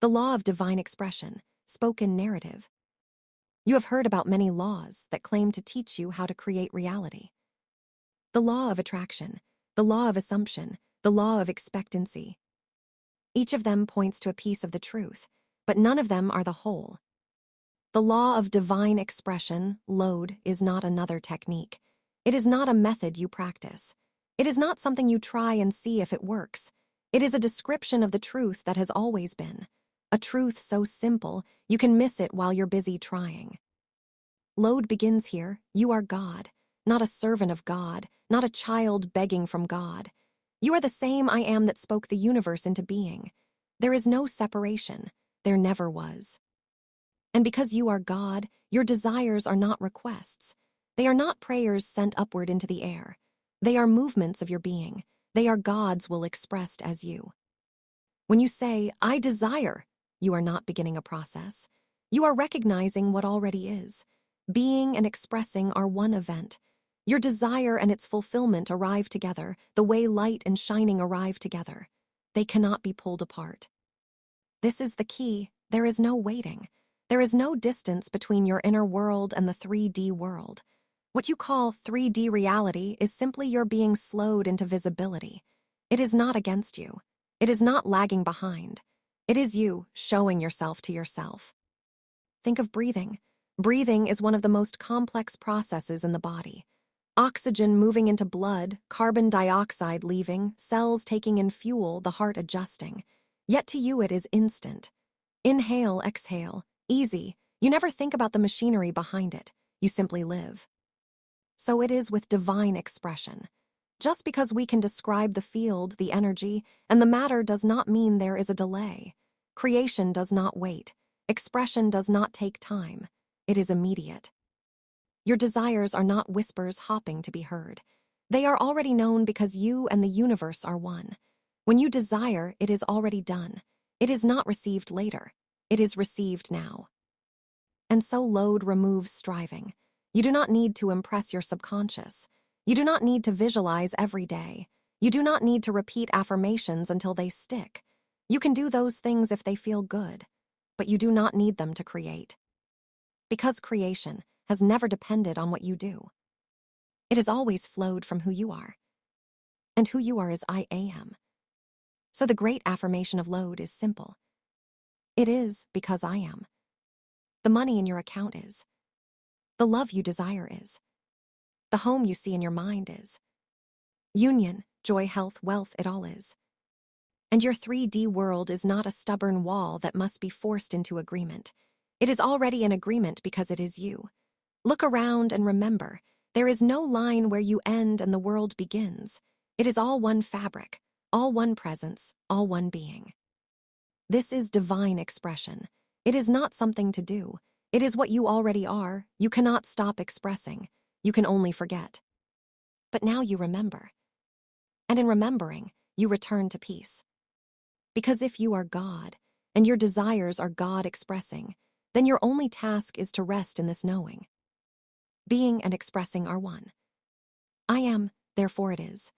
The law of divine expression, spoken narrative. You have heard about many laws that claim to teach you how to create reality. The law of attraction, the law of assumption, the law of expectancy. Each of them points to a piece of the truth, but none of them are the whole. The law of divine expression, LODE, is not another technique. It is not a method you practice. It is not something you try and see if it works. It is a description of the truth that has always been. A truth so simple, you can miss it while you're busy trying. LODE begins here. You are God, not a servant of God, not a child begging from God. You are the same I am that spoke the universe into being. There is no separation. There never was. And because you are God, your desires are not requests. They are not prayers sent upward into the air. They are movements of your being. They are God's will expressed as you. When you say, I desire, you are not beginning a process. You are recognizing what already is. Being and expressing are one event. Your desire and its fulfillment arrive together, the way light and shining arrive together. They cannot be pulled apart. This is the key. There is no waiting. There is no distance between your inner world and the 3D world. What you call 3D reality is simply your being slowed into visibility. It is not against you. It is not lagging behind. It is you showing yourself to yourself. Think of breathing. Breathing is one of the most complex processes in the body. Oxygen moving into blood, carbon dioxide leaving, cells taking in fuel, the heart adjusting. Yet to you it is instant. Inhale, exhale, easy. You never think about the machinery behind it. You simply live. So it is with divine expression. Just because we can describe the field, the energy, and the matter does not mean there is a delay. Creation does not wait. Expression does not take time. It is immediate. Your desires are not whispers hopping to be heard. They are already known because you and the universe are one. When you desire, it is already done. It is not received later. It is received now. And so LODE removes striving. You do not need to impress your subconscious. You do not need to visualize every day. You do not need to repeat affirmations until they stick. You can do those things if they feel good, but you do not need them to create. Because creation has never depended on what you do. It has always flowed from who you are. And who you are is I am. So the great affirmation of LODE is simple. It is because I am. The money in your account is. The love you desire is. The home you see in your mind is. Union, joy, health, wealth, it all is. And your 3D world is not a stubborn wall that must be forced into agreement. It is already in agreement because it is you. Look around and remember, there is no line where you end and the world begins. It is all one fabric, all one presence, all one being. This is divine expression. It is not something to do. It is what you already are. You cannot stop expressing. You can only forget. But now you remember. And in remembering, you return to peace. Because if you are God, and your desires are God expressing, then your only task is to rest in this knowing. Being and expressing are one. I am, therefore it is.